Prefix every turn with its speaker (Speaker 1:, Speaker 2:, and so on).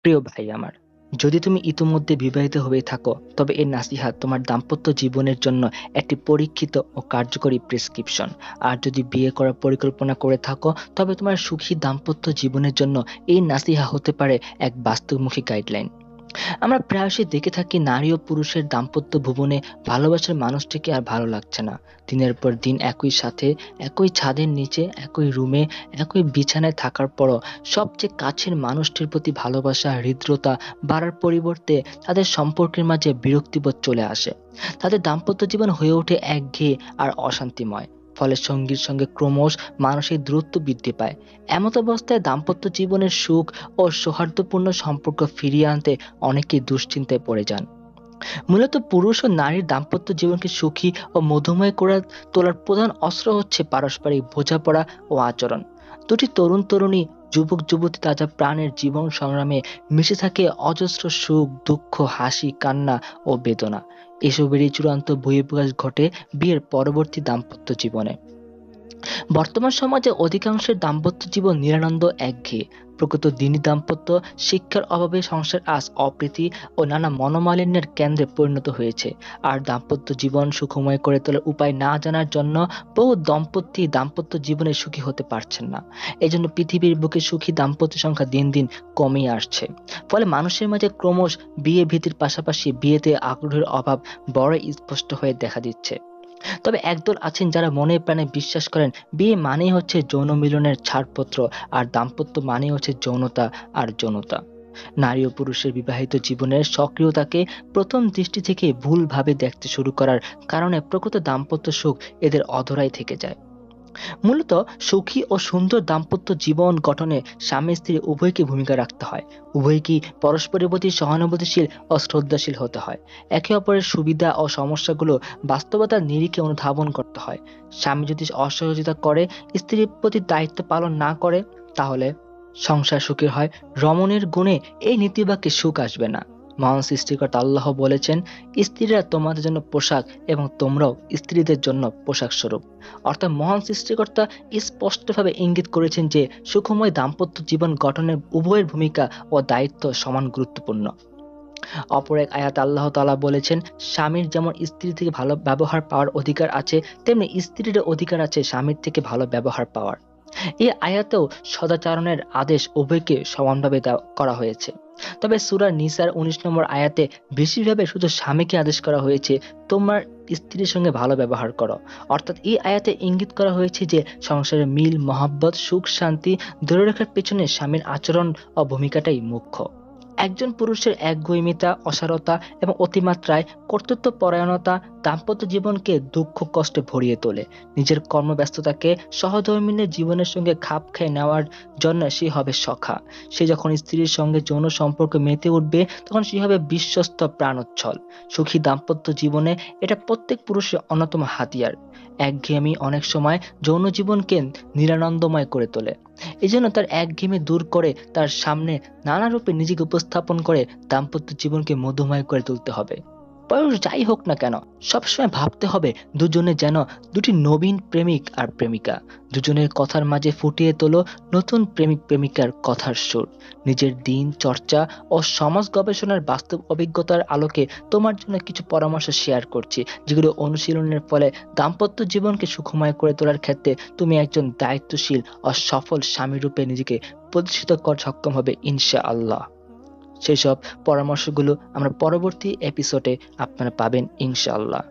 Speaker 1: প্রিয় ভাই আমার, যদি তুমি ইতোমধ্যে বিবাহিত হয়ে থাকো তবে এই নাসিহা তোমার দাম্পত্য জীবনের জন্য একটি পরীক্ষিত ও কার্যকরী প্রেসক্রিপশন। আর যদি বিয়ে করার পরিকল্পনা করে থাকো তবে তোমার সুখী দাম্পত্য জীবনের জন্য এই নাসিহা হতে পারে এক বাস্তবমুখী গাইডলাইন। আমরা প্রায়শই দেখে থাকি নারী ও পুরুষের দাম্পত্য ভুবনে ভালোবাসার মানুষটিকে আর ভালো লাগছে না। দিনের পর দিন একই সাথে, একই ছাদের নিচে, একই রুমে, একই বিছানায় থাকার পরও সবচেয়ে কাছের মানুষটির প্রতি ভালোবাসা, হৃদ্রতা বাড়ার পরিবর্তে তাদের সম্পর্কের মাঝে বিরক্তিবোধ চলে আসে। তাদের দাম্পত্য জীবন হয়ে ওঠে একঘেয়ে আর অশান্তিময়। ফলে সঙ্গীর সঙ্গে ক্রমশ মানসিক দূরত্ব বৃদ্ধি পায়। এমত অবস্থায় দাম্পত্য জীবনের সুখ ও সৌহার্দ্যপূর্ণ সম্পর্ক ফিরিয়ে আনতে অনেকেই দুশ্চিন্তায় পড়ে যান। মূলত পুরুষ ও নারীর দাম্পত্য জীবনকে সুখী ও মধুময় করে তোলার প্রধান অস্ত্র হচ্ছে পারস্পরিক বোঝাপড়া ও আচরণ। দুটি তরুণ তরুণী, যুবক যুবতী তাজা প্রাণের জীবন সংগ্রামে মিশে থাকে অজস্র সুখ, দুঃখ, হাসি, কান্না ও বেদনা। এসবেরই চূড়ান্ত বহিঃপ্রকাশ ঘটে বিয়ের পরবর্তী দাম্পত্য জীবনে। বর্তমান সমাজে অধিকাংশের দাম্পত্য জীবন নিরানন্দ, একঘেয়ে। প্রকৃত দিনী দাম্পত্য শিক্ষার অভাবে সংসার আজ অপ্রীতি ও নানা মনোমালিন্যের কেন্দ্রে পরিণত হয়েছে। আর দাম্পত্য জীবন সুখময় করে তোলার উপায় না জানার জন্য বহু দম্পতি দাম্পত্য জীবনে সুখী হতে পারছেন না। এজন্য পৃথিবীর বুকে সুখী দাম্পত্য সংখ্যা দিন দিন কমে আসছে। ফলে মানুষের মাঝে ক্রমশ বিয়ে ভীতির পাশাপাশি বিয়েতে আগ্রহের অভাব বড় স্পষ্ট হয়ে দেখা দিচ্ছে। তবে একদল আছেন যারা মনে প্রাণে বিশ্বাস করেন বিয়ে মানেই হচ্ছে যৌন মিলনের ছাড়পত্র, আর দাম্পত্য মানেই হচ্ছে যৌনতা আর যৌনতা। নারী ও পুরুষের বিবাহিত জীবনের সক্রিয়তাকে প্রথম দৃষ্টি থেকে ভুলভাবে দেখতে শুরু করার কারণে প্রকৃত দাম্পত্য সুখ এদের অধরাই থেকে যায়। মূলত সুখী ও সুন্দর দাম্পত্য জীবন গঠনে স্বামী স্ত্রী উভয়কে ভূমিকা রাখতে হয়। উভয়কেই পরস্পরের প্রতি সহানুভূতিশীল ও শ্রদ্ধাশীল হতে হয়। একে অপরের সুবিধা ও সমস্যাগুলো বাস্তবতার নিরিখে অনুধাবন করতে হয়। স্বামী যদি অসহযোগিতা করে, স্ত্রীর প্রতি দায়িত্ব পালন না করে, তাহলে সংসার সুখের হয় রমণীর গুণে এই নীতিবাক্যে সুখ আসবে না। মহান সৃষ্টিকর্তা আল্লাহ বলেছেন, স্ত্রীরা তোমাদের জন্য পোশাক এবং তোমরাও স্ত্রীদের জন্য পোশাক স্বরূপ। অর্থাৎ মহান সৃষ্টিকর্তা স্পষ্টভাবে ইঙ্গিত করেছেন যে সুখময় দাম্পত্য জীবন গঠনে উভয়ের ভূমিকা ও দায়িত্ব সমান গুরুত্বপূর্ণ। অপর এক আয়াত আল্লাহ তাআলা বলেছেন, স্বামীর যেমন স্ত্রী থেকে ভালো ব্যবহার পাওয়ার অধিকার আছে, তেমনি স্ত্রীর অধিকার আছে স্বামীর থেকে ভালো ব্যবহার পাওয়ার। এই আয়াতেও সদাচরণের আদেশ উভয়কে সমানভাবে করা হয়েছে। তবে সূরা নিসার 19 নম্বর আয়াতে বেশিরভাবে শুধু স্বামীকে আদেশ করা হয়েছে, তোমার স্ত্রীর সঙ্গে ভালো ব্যবহার করো। অর্থাৎ এই আয়াতে ইঙ্গিত করা হয়েছে যে সংসারের মিল, মহাব্বত, সুখ শান্তি ধরে রাখার পেছনে স্বামীর আচরণ ও ভূমিকাটাই মুখ্য। একজন পুরুষের একগুঁয়েমিতা, অসারতা এবং অতিমাত্রায় কর্তৃত্বপরায়ণতা দাম্পত্য জীবনকে দুঃখ কষ্টে ভরিয়ে তোলে। নিজের কর্মব্যস্ততাকে সহধর্মিণীর জীবনের সঙ্গে খাপ খেয়ে নেওয়ার জন্য সে হবে সখা। সে যখন স্ত্রীর সঙ্গে যৌন সম্পর্কে মেতে উঠবে তখন সে হবে বিশ্বস্ত, প্রাণোচ্ছল। সুখী দাম্পত্য জীবনে এটা প্রত্যেক পুরুষের অন্যতম হাতিয়ার। একঘেয়েমি অনেক সময় যৌন জীবনকে নিরানন্দময় করে তোলে। এজন্য তার একঘেয়েমি দূর করে তার সামনে নানা রূপে নিজেকে উপস্থাপন করে দাম্পত্য জীবনকে মধুময় করে তুলতে হবে। বয়স যাই হোক না কেন, সবসময় ভাবতে হবে দুজনে যেন দুটি নবীন প্রেমিক আর প্রেমিকা। দুজনের কথার মাঝে ফুটিয়ে তোলো নতুন প্রেমিক প্রেমিকার কথার সুর। নিজের দিন চর্চা ও সমাজ গবেষণার বাস্তব অভিজ্ঞতার আলোকে তোমার জন্য কিছু পরামর্শ শেয়ার করছি, যেগুলো অনুশীলনের ফলে দাম্পত্য জীবনকে সুখময় করে তোলার ক্ষেত্রে তুমি একজন দায়িত্বশীল ও সফল স্বামী রূপে নিজেকে প্রতিষ্ঠিত করতে সক্ষম হবে ইনশাআল্লাহ। সেসব পরামর্শগুলো আমরা পরবর্তী এপিসোডে আপনারা পাবেন ইনশাআল্লাহ।